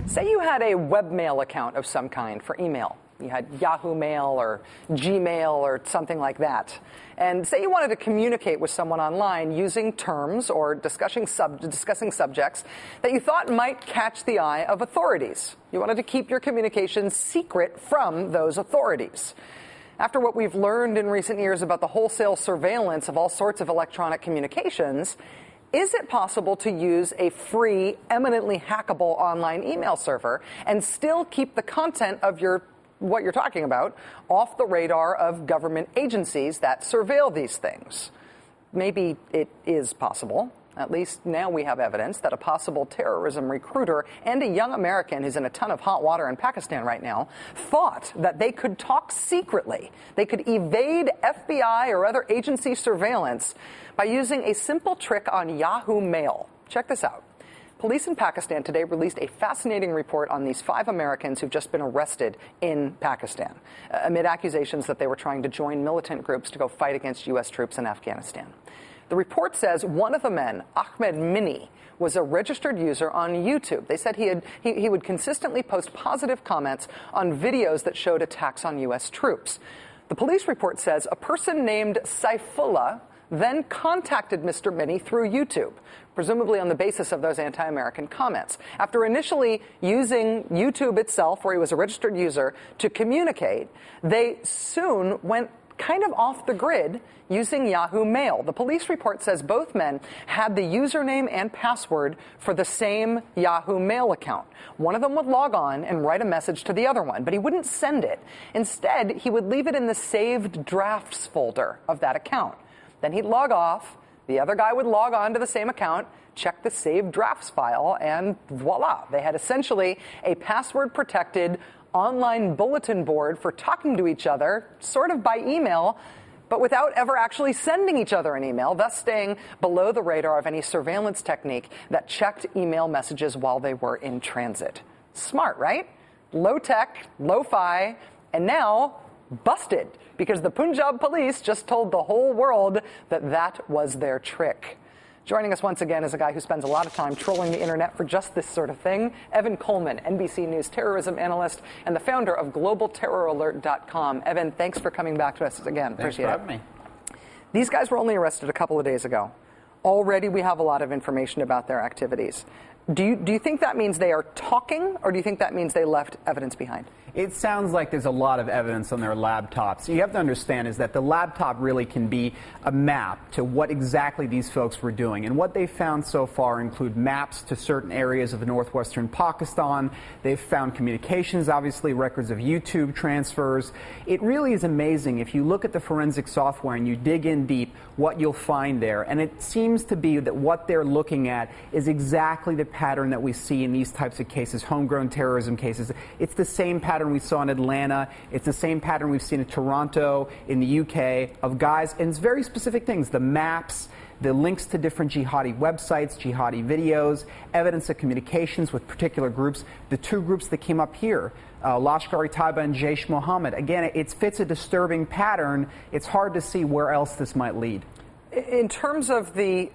Say you had a webmail account of some kind for email. You had Yahoo Mail or Gmail or something like that. And say you wanted to communicate with someone online using terms or discussing subjects that you thought might catch the eye of authorities. You wanted to keep your communications secret from those authorities. After what we've learned in recent years about the wholesale surveillance of all sorts of electronic communications, is it possible to use a free, eminently hackable online email server and still keep the content of what you're talking about off the radar of government agencies that surveil these things? Maybe it is possible. At least now we have evidence that a possible terrorism recruiter and a young American who's in a ton of hot water in Pakistan right now thought that they could talk secretly. They could evade FBI or other agency surveillance by using a simple trick on Yahoo Mail. Check this out. Police in Pakistan today released a fascinating report on these 5 Americans who've just been arrested in Pakistan amid accusations that they were trying to join militant groups to go fight against U.S. troops in Afghanistan. The report says one of the men, Ahmed Mini, was a registered user on YouTube. They said he would consistently post positive comments on videos that showed attacks on U.S. troops. The police report says a person named Saifullah then contacted Mr. Mini through YouTube, presumably on the basis of those anti-American comments. After initially using YouTube itself, where he was a registered user, to communicate, they soon went kind of off the grid using Yahoo Mail. The police report says both men had the username and password for the same Yahoo Mail account. One of them would log on and write a message to the other one, but he wouldn't send it. Instead, he would leave it in the saved drafts folder of that account. Then he'd log off, the other guy would log on to the same account, check the saved drafts file, and voila. They had essentially a password-protected online bulletin board for talking to each other, sort of by email, but without ever actually sending each other an email, thus staying below the radar of any surveillance technique that checked email messages while they were in transit. Smart, right? Low tech, lo-fi, and now busted, because the Punjab police just told the whole world that that was their trick. Joining us once again is a guy who spends a lot of time trolling the internet for just this sort of thing, Evan Coleman, NBC News terrorism analyst and the founder of globalterroralert.com. Evan, thanks for coming back to us again. Appreciate it. Thanks for having me. These guys were only arrested a couple of days ago. Already we have a lot of information about their activities. Do you think that means they are talking, or do you think that means they left evidence behind? It sounds like there's a lot of evidence on their laptops. You have to understand is that the laptop really can be a map to what exactly these folks were doing. And what they've found so far include maps to certain areas of northwestern Pakistan. They've found communications, obviously, records of YouTube transfers. It really is amazing if you look at the forensic software and you dig in deep what you'll find there. And it seems to be that what they're looking at is exactly the pattern that we see in these types of cases, homegrown terrorism cases. It's the same pattern we saw in Atlanta. It's the same pattern we've seen in Toronto, in the UK, of guys, and it's very specific things, the maps, the links to different jihadi websites, jihadi videos, evidence of communications with particular groups, the 2 groups that came up here, Lashkar-e-Taiba and Jaish Mohammed. Again, it fits a disturbing pattern. It's hard to see where else this might lead. In terms of the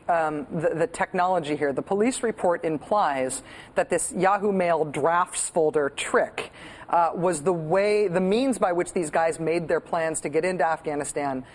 technology here, the police report implies that this Yahoo Mail drafts folder trick was the means by which these guys made their plans to get into Afghanistan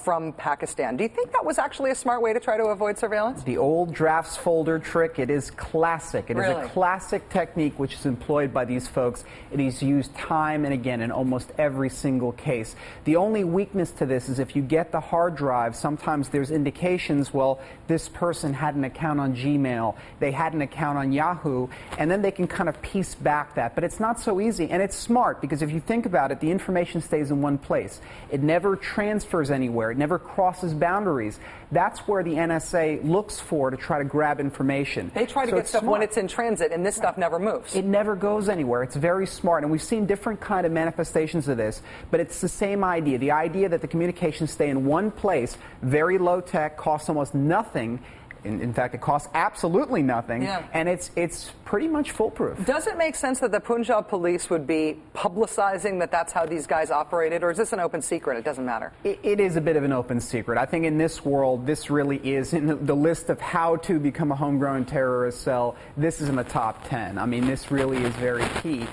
from Pakistan. Do you think that was actually a smart way to try to avoid surveillance? The old drafts folder trick, it is classic. It is a classic technique which is employed by these folks. It is used time and again in almost every single case. The only weakness to this is if you get the hard drive, sometimes there's indications, well, this person had an account on Gmail, they had an account on Yahoo, and then they can kind of piece back that. But it's not so easy. And it's smart because if you think about it, the information stays in one place. It never transfers anywhere. It never crosses boundaries. That's where the NSA looks for to try to grab information. They try to get stuff when it's in transit, and this stuff never moves. It never goes anywhere. It's very smart. And we've seen different kind of manifestations of this, but it's the same idea. The idea that the communications stay in one place, very low tech, costs almost nothing, In fact, it costs absolutely nothing, Yeah. and it's pretty much foolproof. Does it make sense that the Punjab police would be publicizing that that's how these guys operated, or is this an open secret? It doesn't matter. It is a bit of an open secret. I think in this world, this really is in the list of how to become a homegrown terrorist cell. This is in the top 10. I mean, this really is very key.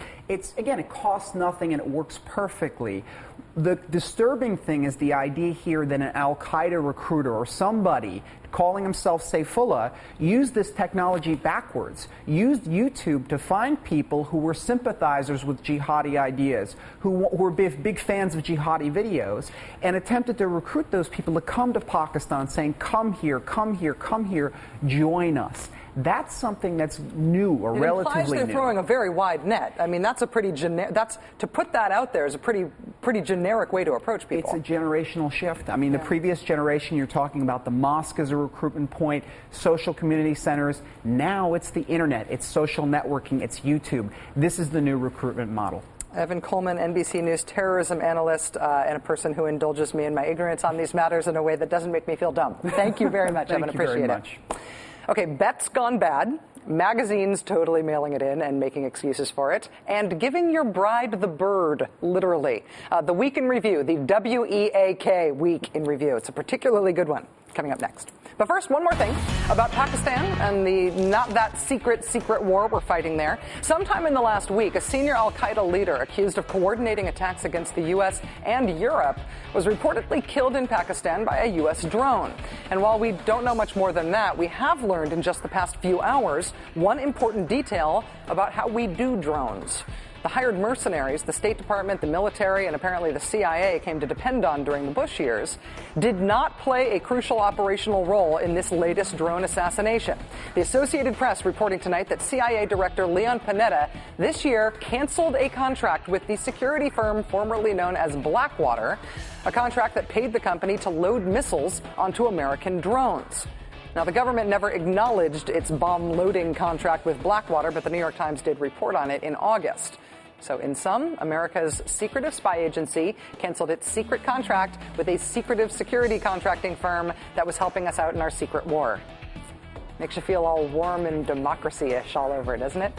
Again, it costs nothing and it works perfectly. The disturbing thing is the idea here that an al-Qaeda recruiter or somebody calling himself Saifullah used this technology backwards, used YouTube to find people who were sympathizers with jihadi ideas, who were big fans of jihadi videos, and attempted to recruit those people to come to Pakistan saying, come here, come here, come here, join us. That's something that's new or relatively new. It implies they're throwing a very wide net. I mean, that's a pretty to put that out there is a pretty generic way to approach people. It's a generational shift. I mean, the previous generation, you're talking about the mosque as a recruitment point, social community centers. Now it's the internet, it's social networking, it's YouTube. This is the new recruitment model. Evan Coleman, NBC News terrorism analyst, and a person who indulges me in my ignorance on these matters in a way that doesn't make me feel dumb. Thank you very much, Evan. Appreciate it. Okay, bets gone bad, magazines totally mailing it in and making excuses for it, and giving your bride the bird, literally. The Week in Review, the WEAK Week in Review. It's a particularly good one coming up next. But first, one more thing about Pakistan and the not that secret war we're fighting there. Sometime in the last week, a senior al-Qaeda leader accused of coordinating attacks against the U.S. and Europe was reportedly killed in Pakistan by a U.S. drone. And while we don't know much more than that, we have learned in just the past few hours one important detail about how we do drones. The hired mercenaries the State Department, the military, and apparently the CIA came to depend on during the Bush years did not play a crucial operational role in this latest drone assassination. The Associated Press reporting tonight that CIA Director Leon Panetta this year canceled a contract with the security firm formerly known as Blackwater, a contract that paid the company to load missiles onto American drones. Now, the government never acknowledged its bomb loading contract with Blackwater, but the New York Times did report on it in August. So in sum, America's secretive spy agency canceled its secret contract with a secretive security contracting firm that was helping us out in our secret war. Makes you feel all warm and democracy-ish all over, doesn't it?